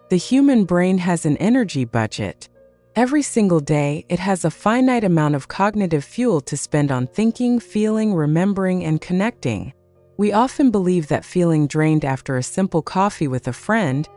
The human brain has an energy budget. Every single day, it has a finite amount of cognitive fuel to spend on thinking, feeling, remembering, and connecting. We often believe that feeling drained after a simple coffee with a friend,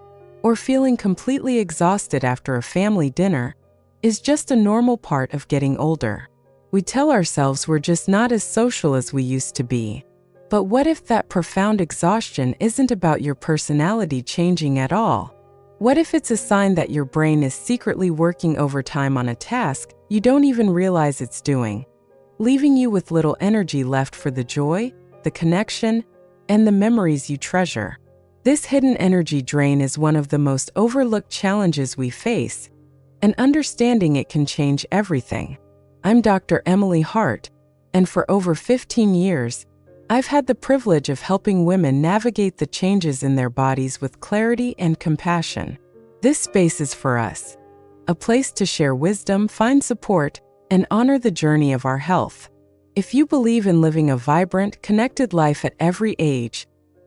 or feeling completely exhausted after a family dinner, is just a normal part of getting older. We tell ourselves we're just not as social as we used to be. But what if that profound exhaustion isn't about your personality changing at all? What if it's a sign that your brain is secretly working overtime on a task you don't even realize it's doing, leaving you with little energy left for the joy, the connection, and the memories you treasure? This hidden energy drain is one of the most overlooked challenges we face, and understanding it can change everything. I'm Dr. Emily Hart, and for over 15 years, I've had the privilege of helping women navigate the changes in their bodies with clarity and compassion. This space is for us, a place to share wisdom, find support, and honor the journey of our health. If you believe in living a vibrant, connected life at every age,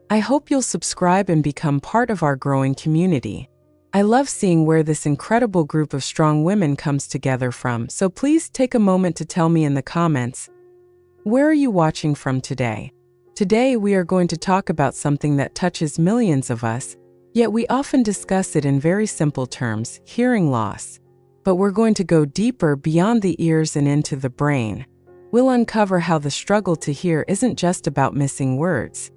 I hope you'll subscribe and become part of our growing community. I love seeing where this incredible group of strong women comes together from, so please take a moment to tell me in the comments, where are you watching from today? Today we are going to talk about something that touches millions of us, yet we often discuss it in very simple terms: hearing loss. But we're going to go deeper beyond the ears and into the brain. We'll uncover how the struggle to hear isn't just about missing words.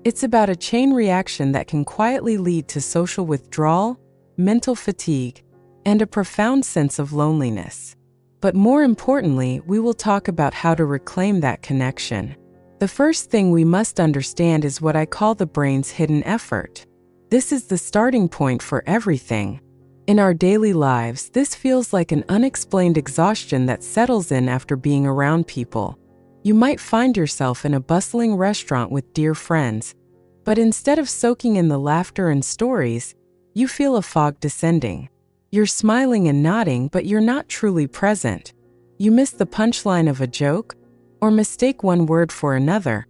It's about a chain reaction that can quietly lead to social withdrawal, mental fatigue, and a profound sense of loneliness. But more importantly, we will talk about how to reclaim that connection. The first thing we must understand is what I call the brain's hidden effort. This is the starting point for everything. In our daily lives, this feels like an unexplained exhaustion that settles in after being around people. You might find yourself in a bustling restaurant with dear friends, but instead of soaking in the laughter and stories, you feel a fog descending. You're smiling and nodding, but you're not truly present. You miss the punchline of a joke, or mistake one word for another,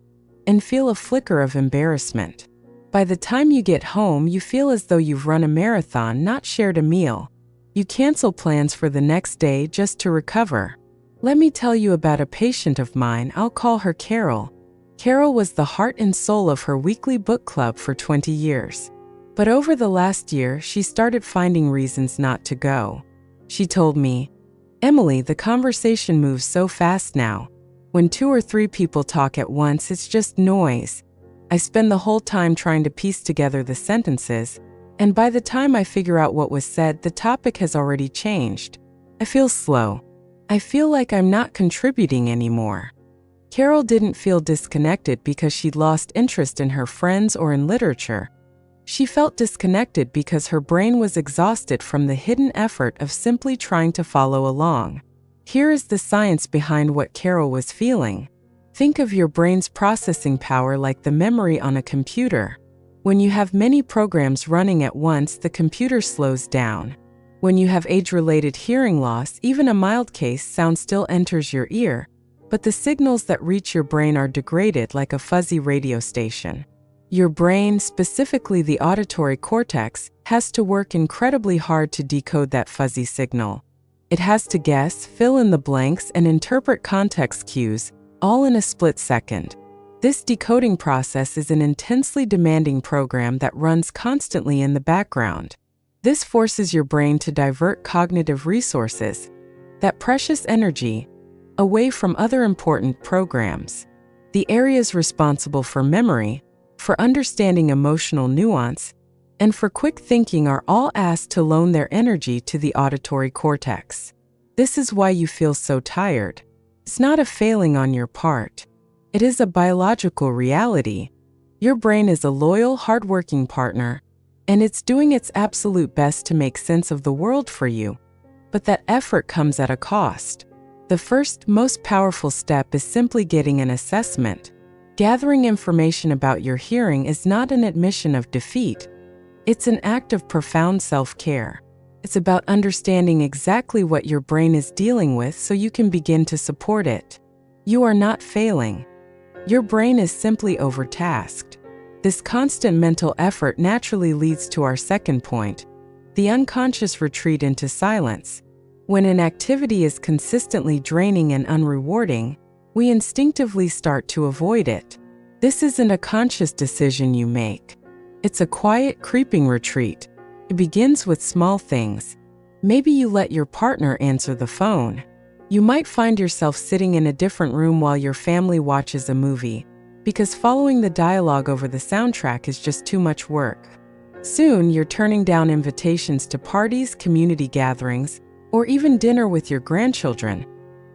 and feel a flicker of embarrassment. By the time you get home, you feel as though you've run a marathon, not shared a meal. You cancel plans for the next day just to recover. Let me tell you about a patient of mine. I'll call her Carol. Carol was the heart and soul of her weekly book club for 20 years. But over the last year, she started finding reasons not to go. She told me, "Emily, the conversation moves so fast now. When 2 or 3 people talk at once, it's just noise. I spend the whole time trying to piece together the sentences, and by the time I figure out what was said, the topic has already changed. I feel slow. I feel like I'm not contributing anymore." Carol didn't feel disconnected because she'd lost interest in her friends or in literature. She felt disconnected because her brain was exhausted from the hidden effort of simply trying to follow along. Here is the science behind what Carol was feeling. Think of your brain's processing power like the memory on a computer. When you have many programs running at once, the computer slows down. When you have age-related hearing loss, even a mild case, sound still enters your ear, but the signals that reach your brain are degraded like a fuzzy radio station. Your brain, specifically the auditory cortex, has to work incredibly hard to decode that fuzzy signal. It has to guess, fill in the blanks, and interpret context cues, all in a split second. This decoding process is an intensely demanding program that runs constantly in the background. This forces your brain to divert cognitive resources, that precious energy, away from other important programs. The areas responsible for memory, for understanding emotional nuance, and for quick thinking are all asked to loan their energy to the auditory cortex. This is why you feel so tired. It's not a failing on your part. It is a biological reality. Your brain is a loyal, hardworking partner, and it's doing its absolute best to make sense of the world for you. But that effort comes at a cost. The first, most powerful step is simply getting an assessment. Gathering information about your hearing is not an admission of defeat. It's an act of profound self-care. It's about understanding exactly what your brain is dealing with so you can begin to support it. You are not failing. Your brain is simply overtasked. This constant mental effort naturally leads to our second point: the unconscious retreat into silence. When an activity is consistently draining and unrewarding, we instinctively start to avoid it. This isn't a conscious decision you make. It's a quiet, creeping retreat. It begins with small things. Maybe you let your partner answer the phone. You might find yourself sitting in a different room while your family watches a movie, because following the dialogue over the soundtrack is just too much work. Soon, you're turning down invitations to parties, community gatherings, or even dinner with your grandchildren,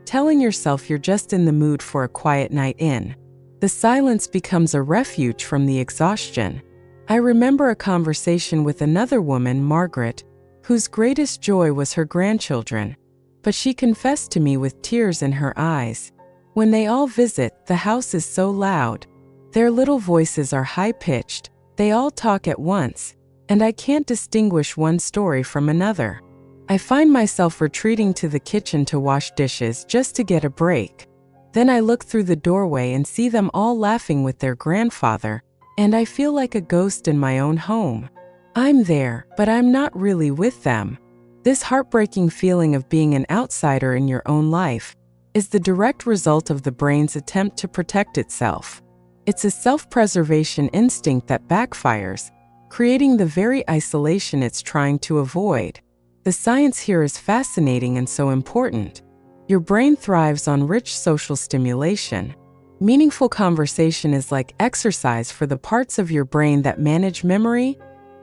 telling yourself you're just in the mood for a quiet night in. The silence becomes a refuge from the exhaustion. I remember a conversation with another woman, Margaret, whose greatest joy was her grandchildren, but she confessed to me with tears in her eyes. When they all visit, the house is so loud. Their little voices are high-pitched, they all talk at once, and I can't distinguish one story from another. I find myself retreating to the kitchen to wash dishes just to get a break. Then I look through the doorway and see them all laughing with their grandfather, and I feel like a ghost in my own home. I'm there, but I'm not really with them. This heartbreaking feeling of being an outsider in your own life is the direct result of the brain's attempt to protect itself. It's a self-preservation instinct that backfires, creating the very isolation it's trying to avoid. The science here is fascinating and so important. Your brain thrives on rich social stimulation. Meaningful conversation is like exercise for the parts of your brain that manage memory,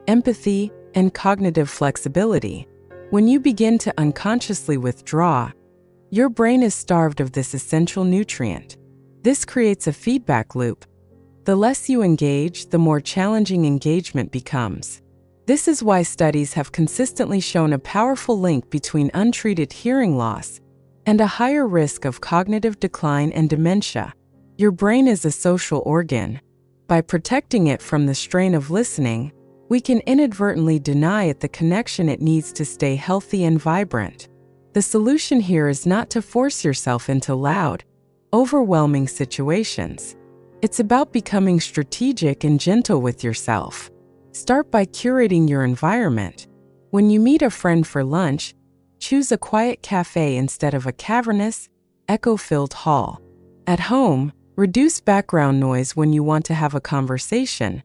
empathy, and cognitive flexibility. When you begin to unconsciously withdraw, your brain is starved of this essential nutrient. This creates a feedback loop. The less you engage, the more challenging engagement becomes. This is why studies have consistently shown a powerful link between untreated hearing loss and a higher risk of cognitive decline and dementia. Your brain is a social organ. By protecting it from the strain of listening, we can inadvertently deny it the connection it needs to stay healthy and vibrant. The solution here is not to force yourself into loud, overwhelming situations. It's about becoming strategic and gentle with yourself. Start by curating your environment. When you meet a friend for lunch, choose a quiet cafe instead of a cavernous, echo-filled hall. At home, reduce background noise when you want to have a conversation.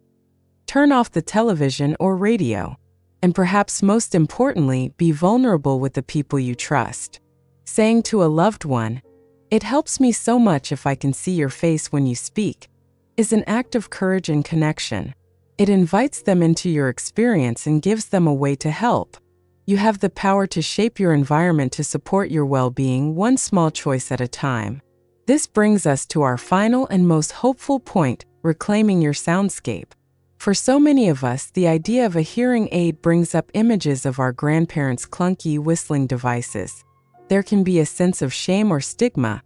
Turn off the television or radio. And perhaps most importantly, be vulnerable with the people you trust. Saying to a loved one, "It helps me so much if I can see your face when you speak," is an act of courage and connection. It invites them into your experience and gives them a way to help. You have the power to shape your environment to support your well-being, one small choice at a time. This brings us to our final and most hopeful point, reclaiming your soundscape. For so many of us, the idea of a hearing aid brings up images of our grandparents' clunky, whistling devices. There can be a sense of shame or stigma,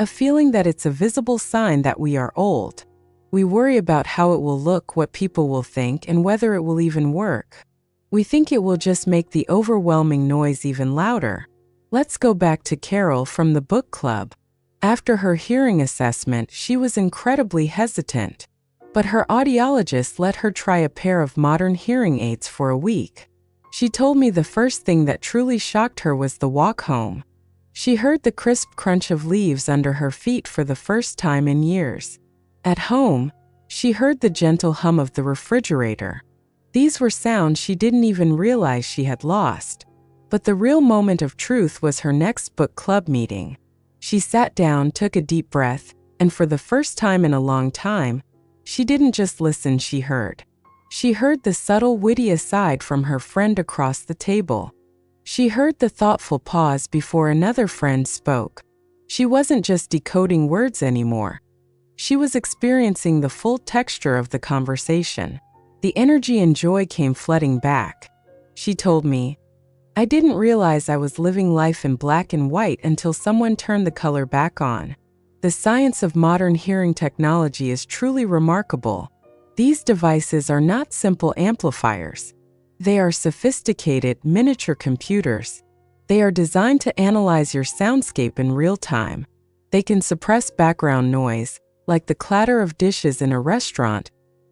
a feeling that it's a visible sign that we are old. We worry about how it will look, what people will think, and whether it will even work. We think it will just make the overwhelming noise even louder. Let's go back to Carol from the book club. After her hearing assessment, she was incredibly hesitant, but her audiologist let her try a pair of modern hearing aids for a week. She told me the first thing that truly shocked her was the walk home. She heard the crisp crunch of leaves under her feet for the first time in years. At home, she heard the gentle hum of the refrigerator. These were sounds she didn't even realize she had lost. But the real moment of truth was her next book club meeting. She sat down, took a deep breath, and for the first time in a long time, she didn't just listen, she heard. She heard the subtle, witty aside from her friend across the table. She heard the thoughtful pause before another friend spoke. She wasn't just decoding words anymore. She was experiencing the full texture of the conversation. The energy and joy came flooding back. She told me, "I didn't realize I was living life in black and white until someone turned the color back on." The science of modern hearing technology is truly remarkable. These devices are not simple amplifiers. They are sophisticated, miniature computers. They are designed to analyze your soundscape in real time. They can suppress background noise, like the clatter of dishes in a restaurant,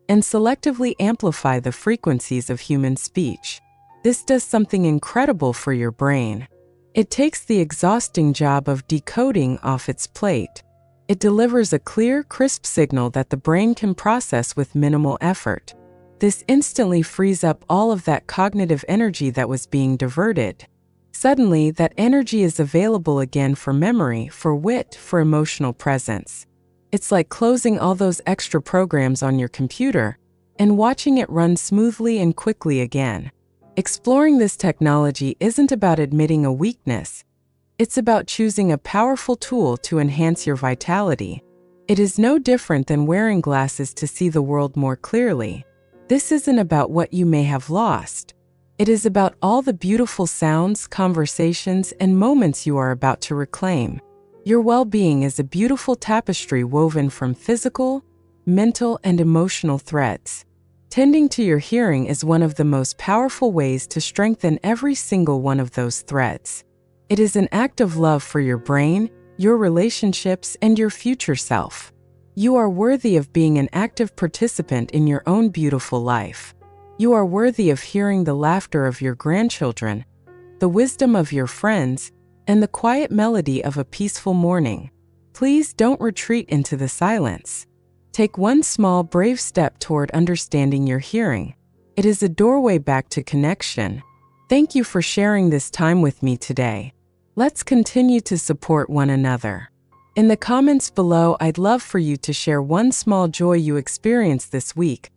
and selectively amplify the frequencies of human speech. This does something incredible for your brain. It takes the exhausting job of decoding off its plate. It delivers a clear, crisp signal that the brain can process with minimal effort. This instantly frees up all of that cognitive energy that was being diverted. Suddenly, that energy is available again for memory, for wit, for emotional presence. It's like closing all those extra programs on your computer and watching it run smoothly and quickly again. Exploring this technology isn't about admitting a weakness. It's about choosing a powerful tool to enhance your vitality. It is no different than wearing glasses to see the world more clearly. This isn't about what you may have lost. It is about all the beautiful sounds, conversations, and moments you are about to reclaim. Your well-being is a beautiful tapestry woven from physical, mental, and emotional threads. Tending to your hearing is one of the most powerful ways to strengthen every single one of those threads. It is an act of love for your brain, your relationships, and your future self. You are worthy of being an active participant in your own beautiful life. You are worthy of hearing the laughter of your grandchildren, the wisdom of your friends, and the quiet melody of a peaceful morning. Please don't retreat into the silence. Take one small, brave step toward understanding your hearing. It is a doorway back to connection. Thank you for sharing this time with me today. Let's continue to support one another. In the comments below, I'd love for you to share one small joy you experienced this week.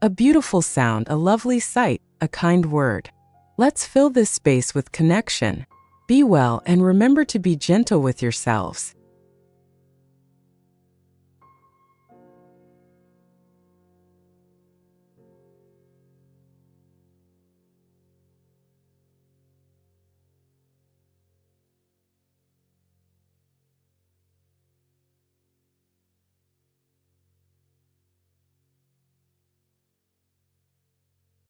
A beautiful sound, a lovely sight, a kind word. Let's fill this space with connection. Be well and remember to be gentle with yourselves.